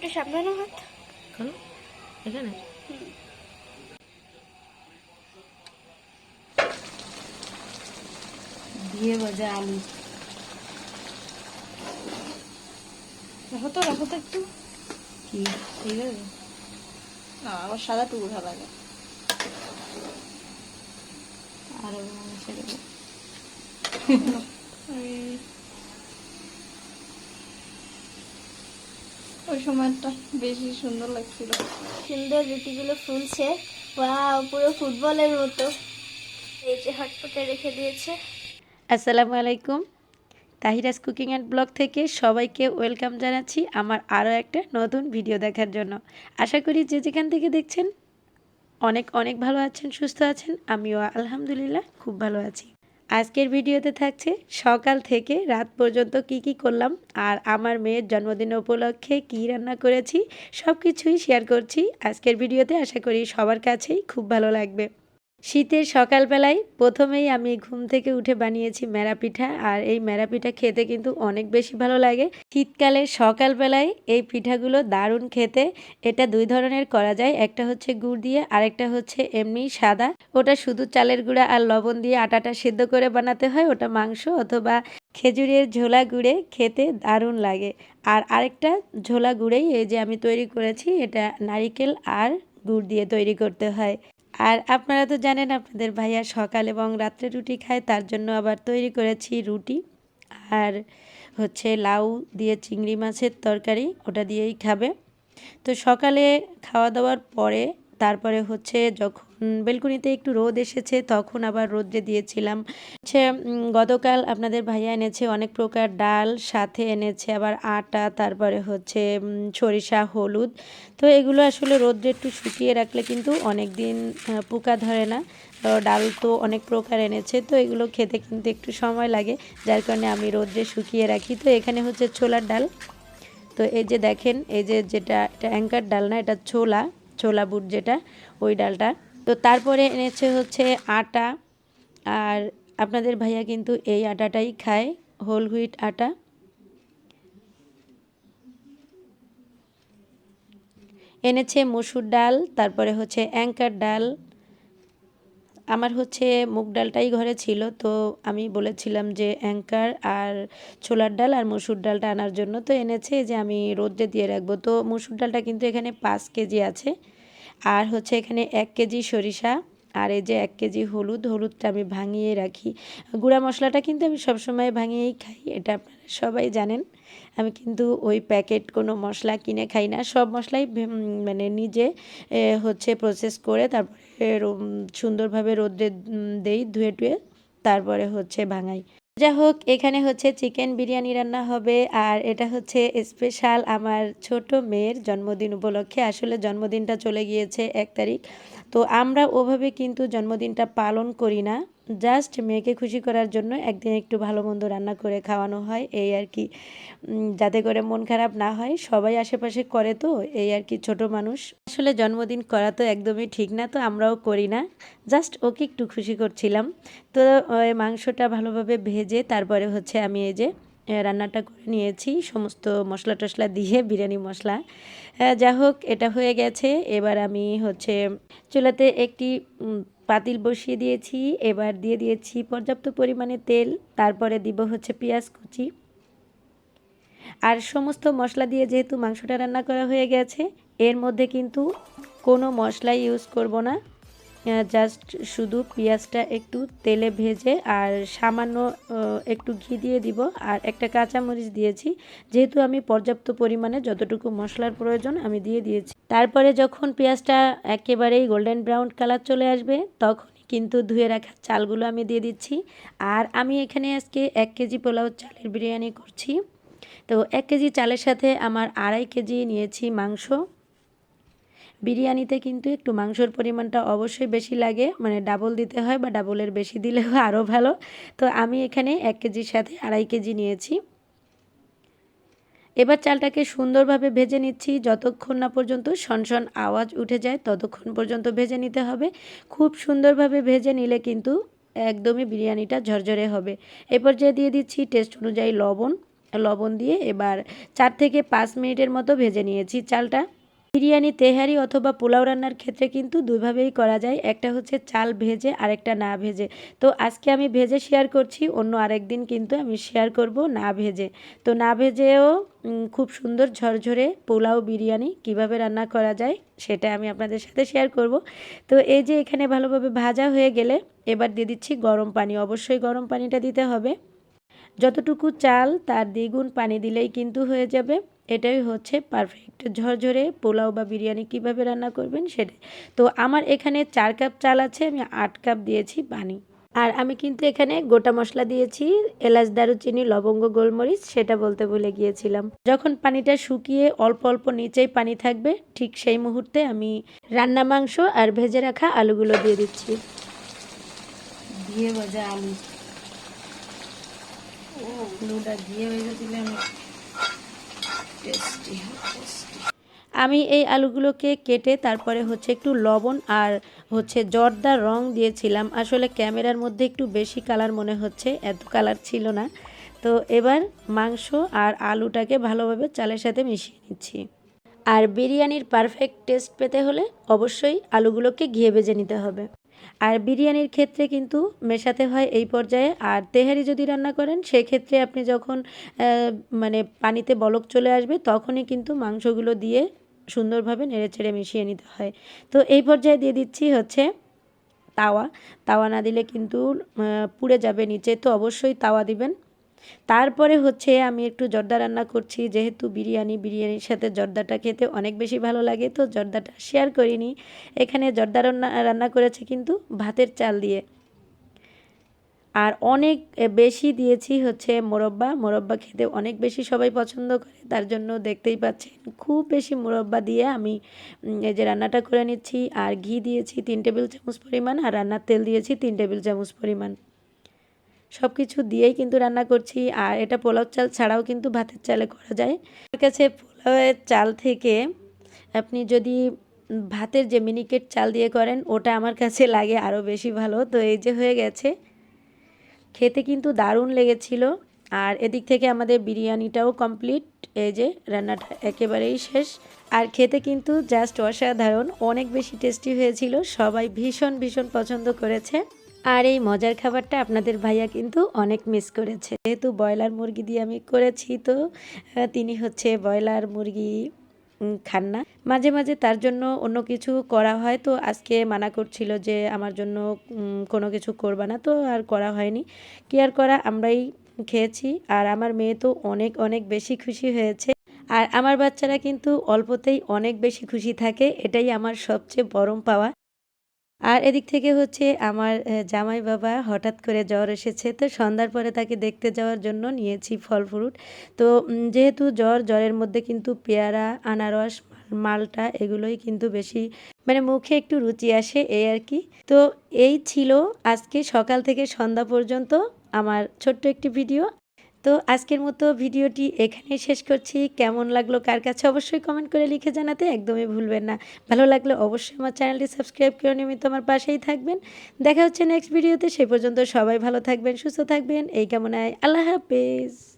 একটু সাবধানে হাত খোলো এখানে। দিয়ে ভাজা আলু। রাখো তো একটু। কি ঠিক আছে? না আমার সাদা টুকু ভালো লাগে। আরো ছেড়ে দেবো। ওই সময়টা বেশি সুন্দর লাগছিল। সুন্দর রুটিগুলো ফুলছে, ওয়াও পুরো ফুটবলের মতো। এই যে হটপটে রেখে দিয়েছে। আসসালামু আলাইকুম, তাহিরাস কুকিং অ্যান্ড ব্লগ থেকে সবাইকে ওয়েলকাম জানাচ্ছি আমার আরও একটা নতুন ভিডিও দেখার জন্য। আশা করি যে যেখান থেকে দেখছেন অনেক অনেক ভালো আছেন, সুস্থ আছেন। আমিও আলহামদুলিল্লাহ খুব ভালো আছি। আজকের ভিডিওতে থাকছে সকাল থেকে রাত পর্যন্ত কি করলাম আর আমার মেয়ের জন্মদিন উপলক্ষে কি রান্না করেছি সব কিছুই শেয়ার করছি আজকের ভিডিওতে। আশা করি সবার কাছেই খুব ভালো লাগবে। শীতের সকালবেলায় প্রথমেই আমি ঘুম থেকে উঠে বানিয়েছি মেরা পিঠা, আর এই মেরা পিঠা খেতে কিন্তু অনেক বেশি ভালো লাগে। শীতকালে সকালবেলায় এই পিঠাগুলো দারুণ খেতে। এটা দুই ধরনের করা যায়, একটা হচ্ছে গুড় দিয়ে, আরেকটা হচ্ছে এমনি সাদা। ওটা শুধু চালের গুঁড়া আর লবণ দিয়ে আটাটা সেদ্ধ করে বানাতে হয়, ওটা মাংস অথবা খেজুরের ঝোলা গুড়ে খেতে দারুণ লাগে। আর আরেকটা ঝোলা গুড়েই এই যে আমি তৈরি করেছি, এটা নারিকেল আর গুড় দিয়ে তৈরি করতে হয়। আর আপনারা তো জানেন আপনাদের ভাইয়া সকাল এবং রাত্রে রুটি খায়, তার জন্য আবার তৈরি করেছি রুটি আর হচ্ছে লাউ দিয়ে চিংড়ি মাছের তরকারি, ওটা দিয়েই খাবে। তো সকালে খাওয়া দাওয়ার পরে তারপরে হচ্ছে যখন বেলকুনিতে একটু রোদ এসেছে তখন আবার রোদ্রে দিয়েছিলাম। হচ্ছে গতকাল আপনাদের ভাইয়া এনেছে অনেক প্রকার ডাল, সাথে এনেছে আবার আটা, তারপরে হচ্ছে সরিষা, হলুদ। তো এগুলো আসলে রোদ্রে একটু শুকিয়ে রাখলে কিন্তু অনেক দিন পোকা ধরে না। ডাল তো অনেক প্রকার এনেছে, তো এগুলো খেতে কিন্তু একটু সময় লাগে, যার কারণে আমি রোদ্রে শুকিয়ে রাখি। তো এখানে হচ্ছে ছোলার ডাল। তো এই যে দেখেন, এই যে যেটা এটা অ্যাঙ্কার ডাল না, এটা ছোলা ছোলা বুট যেটা, ওই ডালটা। তো তারপরে এনেছে হচ্ছে আটা, আর আপনাদের ভাইয়া কিন্তু এই আটাটাই খায়, হোল হুইট আটা। এনেছে মসুর ডাল, তারপরে হচ্ছে অ্যাঙ্কার ডাল। আমার হচ্ছে মুগ ডালটাই ঘরে ছিল, তো আমি বলেছিলাম যে অ্যাঙ্কার আর ছোলার ডাল আর মসুর ডালটা আনার জন্য, তো এনেছে যে আমি রোদ্রে দিয়ে রাখবো। তো মসুর ডালটা কিন্তু এখানে 5 কেজি আছে, আর হচ্ছে এখানে 1 কেজি সরিষা, আর এই যে 1 কেজি হলুদটা আমি ভাঙিয়ে রাখি। গুঁড়া মশলাটা কিন্তু আমি সবসময় ভাঙিয়েই খাই, এটা আপনারা সবাই জানেন। আমি কিন্তু ওই প্যাকেট কোনো মশলা কিনে খাই না, সব মশলাই মানে নিজে হচ্ছে প্রসেস করে তারপরে সুন্দরভাবে রোদ্রে দেই, ধুয়ে টুয়ে তারপরে হচ্ছে ভাঙাই। যা হোক, এখানে হচ্ছে চিকেন বিরিয়ানি রান্না হবে, আর এটা হচ্ছে স্পেশাল আমার ছোট মেয়ের জন্মদিন উপলক্ষে। আসলে জন্মদিনটা চলে গিয়েছে 1 তারিখ, তো আমরা ওভাবে কিন্তু জন্মদিনটা পালন করি না, জাস্ট মেয়েকে খুশি করার জন্য একদিন একটু ভালো মন্দ রান্না করে খাওয়ানো হয়, এই আর কি। যাতে করে মন খারাপ না হয়, সবাই আশেপাশে করে তো এই আর কি, ছোট মানুষ। আসলে জন্মদিন করা তো একদমই ঠিক না, তো আমরাও করি না, জাস্ট ওকে একটু খুশি করছিলাম। তো ওই মাংসটা ভালোভাবে ভেজে তারপরে হচ্ছে আমি এই যে রান্নাটা করে নিয়েছি সমস্ত মশলা টশলা দিয়ে, বিরিয়ানি মশলা। যা হোক, এটা হয়ে গেছে। এবার আমি হচ্ছে চুলাতে একটি পাতিল বসিয়ে দিয়েছি, এবার দিয়ে দিয়েছি পর্যাপ্ত পরিমাণে তেল, তারপরে দিব হচ্ছে পেঁয়াজ কুচি। আর সমস্ত মশলা দিয়ে যেহেতু মাংসটা রান্না করা হয়ে গেছে, এর মধ্যে কিন্তু কোনো মশলাই ইউজ করব না, জাস্ট শুধু পেঁয়াজটা একটু তেলে ভেজে আর সামান্য একটু ঘি দিয়ে দিব, আর একটা কাঁচামরিচ দিয়েছি, যেহেতু আমি পর্যাপ্ত পরিমাণে যতটুকু মশলার প্রয়োজন আমি দিয়ে দিয়েছি। তারপরে যখন পেঁয়াজটা একেবারেই গোল্ডেন ব্রাউন কালার চলে আসবে, তখনই কিন্তু ধুয়ে রাখা চালগুলো আমি দিয়ে দিচ্ছি। আর আমি এখানে আজকে 1 কেজি পোলাও চালের বিরিয়ানি করছি, তো 1 কেজি চালের সাথে আমার 2.5 কেজি নিয়েছি মাংস। বিরিয়ানিতে কিন্তু একটু মাংসর পরিমাণটা অবশ্যই বেশি লাগে, মানে ডাবল দিতে হয়, বা ডাবলের বেশি দিলেও আরও ভালো। তো আমি এখানে 1 কেজির সাথে 2.5 কেজি নিয়েছি। এবার চালটাকে সুন্দরভাবে ভেজে নিচ্ছি, যতক্ষণ না পর্যন্ত শনশন আওয়াজ উঠে যায় ততক্ষণ পর্যন্ত ভেজে নিতে হবে। খুব সুন্দরভাবে ভেজে নিলে কিন্তু একদমই বিরিয়ানিটা ঝরঝরে হবে। এরপর যে দিয়ে দিচ্ছি টেস্ট অনুযায়ী লবণ, লবণ দিয়ে এবার 4 থেকে 5 মিনিটের মতো ভেজে নিয়েছি চালটা। বিরিয়ানি, তেহারি অথবা পোলাও রান্নার ক্ষেত্রে কিন্তু দুইভাবেই করা যায়, একটা হচ্ছে চাল ভেজে আরেকটা না ভেজে। তো আজকে আমি ভেজে শেয়ার করছি, অন্য আরেকদিন কিন্তু আমি শেয়ার করব না ভেজে। তো না ভেজেও খুব সুন্দর ঝরঝরে পোলাও বিরিয়ানি কিভাবে রান্না করা যায় সেটা আমি আপনাদের সাথে শেয়ার করব। তো এই যে এখানে ভালোভাবে ভাজা হয়ে গেলে এবার দিয়ে দিচ্ছি গরম পানি। অবশ্যই গরম পানিটা দিতে হবে, যতটুকু চাল তার দ্বিগুণ পানি দিলেই কিন্তু হয়ে যাবে। এটাই হচ্ছে পারফেক্ট ঝরঝরে পোলাও বা বিরিয়ানি কিভাবে রান্না করবেন সেটাই। তো আমার এখানে 4 কাপ চাল আছে, আমি 8 কাপ দিয়েছি পানি। আর আমি কিন্তু এখানে গোটা মশলা দিয়েছি, এলাচ, দারুচিনি, লবঙ্গ, গোলমরিচ, সেটা বলতে ভুলে গিয়েছিলাম। যখন পানিটা শুকিয়ে অল্প অল্প নিচেই পানি থাকবে, ঠিক সেই মুহূর্তে আমি রান্না মাংস আর ভেজে রাখা আলুগুলো দিয়ে দিচ্ছি। ঘিয়ে ভাজা আলু, আলুটা ঘিয়ে ভেজে দিলে আমি টেস্টি। আমি এই আলুগুলোকে কেটে তারপরে হচ্ছে একটু লবণ আর হচ্ছে জর্দার রং দিয়েছিলাম। আসলে ক্যামেরার মধ্যে একটু বেশি কালার মনে হচ্ছে, এত কালার ছিল না। তো এবার মাংস আর আলুটাকে ভালোভাবে চালের সাথে মিশিয়ে নিচ্ছি। আর বিরিয়ানির পারফেক্ট টেস্ট পেতে হলে অবশ্যই আলুগুলোকে ঘিয়ে ভেজে নিতে হবে। আর বিরিয়ানির ক্ষেত্রে কিন্তু মেশাতে হয় এই পর্যায়ে। আর তেহারি যদি রান্না করেন সেক্ষেত্রে আপনি যখন মানে পানিতে বলক চলে আসবে তখনই কিন্তু মাংসগুলো দিয়ে সুন্দরভাবে নেড়েচেড়ে মিশিয়ে নিতে হয়। তো এই পর্যায়ে দিয়ে দিচ্ছি হচ্ছে তাওয়া। তাওয়া না দিলে কিন্তু পুড়ে যাবে নিচে, তো অবশ্যই তাওয়া দিবেন। তারপরে হচ্ছে আমি একটু জর্দা রান্না করছি, যেহেতু বিরিয়ানির সাথে জর্দাটা খেতে অনেক বেশি ভালো লাগে, তো জর্দাটা শেয়ার করিনি। এখানে জর্দা রান্না করেছি কিন্তু ভাতের চাল দিয়ে। আর অনেক বেশি দিয়েছি হচ্ছে মোরব্বা খেতে অনেক বেশি সবাই পছন্দ করে, তার জন্য দেখতেই পাচ্ছেন খুব বেশি মোরব্বা দিয়ে আমি এই যে রান্নাটা করে নিচ্ছি। আর ঘি দিয়েছি 3 টেবিল চামচ পরিমাণ, আর রান্নার তেল দিয়েছি 3 টেবিল চামচ পরিমাণ। সব কিছু দিয়েই কিন্তু রান্না করছি। আর এটা পোলাও চাল ছাড়াও কিন্তু ভাতের চালে করা যায়। আমার কাছে পোলাওয়ের চাল থেকে আপনি যদি ভাতের যে মিনিকেট চাল দিয়ে করেন ওটা আমার কাছে লাগে আরও বেশি ভালো। তো এই যে হয়ে গেছে, খেতে কিন্তু দারুণ লেগেছিল। আর এদিক থেকে আমাদের বিরিয়ানিটাও কমপ্লিট। এই যে রান্নাটা একেবারেই শেষ। আর খেতে কিন্তু জাস্ট অসাধারণ, অনেক বেশি টেস্টি হয়েছিল, সবাই ভীষণ ভীষণ পছন্দ করেছে। আর এই মজার খাবারটা আপনাদের ভাইয়া কিন্তু অনেক মিস করেছে, যেহেতু ব্রয়লার মুরগি দিয়ে আমি করেছি। তো তিনি হচ্ছে ব্রয়লার মুরগি খান না, মাঝে মাঝে তার জন্য অন্য কিছু করা হয়। তো আজকে মানা করছিল যে আমার জন্য কোনো কিছু করবা না, তো আর করা হয়নি। কি আর করা, আমরাই খেয়েছি। আর আমার মেয়ে তো অনেক অনেক বেশি খুশি হয়েছে। আর আমার বাচ্চারা কিন্তু অল্পতেই অনেক বেশি খুশি থাকে, এটাই আমার সবচেয়ে বড় পাওয়া। আর এদিক থেকে হচ্ছে আমার জামাই বাবা হঠাৎ করে জ্বর এসেছে, তো সন্ধ্যার পরে তাকে দেখতে যাওয়ার জন্য নিয়েছি ফল ফ্রুট। তো যেহেতু জ্বরের মধ্যে কিন্তু পেয়ারা, আনারস, মালটা এগুলোই কিন্তু বেশি মানে মুখে একটু রুচি আসে, এই আর কি। তো এই ছিল আজকে সকাল থেকে সন্ধ্যা পর্যন্ত আমার ছোট্ট একটি ভিডিও। তো আজকের মতো ভিডিওটি এখানেই শেষ করছি। কেমন লাগলো কার কাছে অবশ্যই কমেন্ট করে লিখে জানাতে একদমই ভুলবেন না। ভালো লাগলে অবশ্যই আমার চ্যানেলটি সাবস্ক্রাইব করে নিয়মিত আমার পাশেই থাকবেন। দেখা হচ্ছে নেক্সট ভিডিওতে, সেই পর্যন্ত সবাই ভালো থাকবেন, সুস্থ থাকবেন এই কামনায়। আল্লাহ হাফেজ।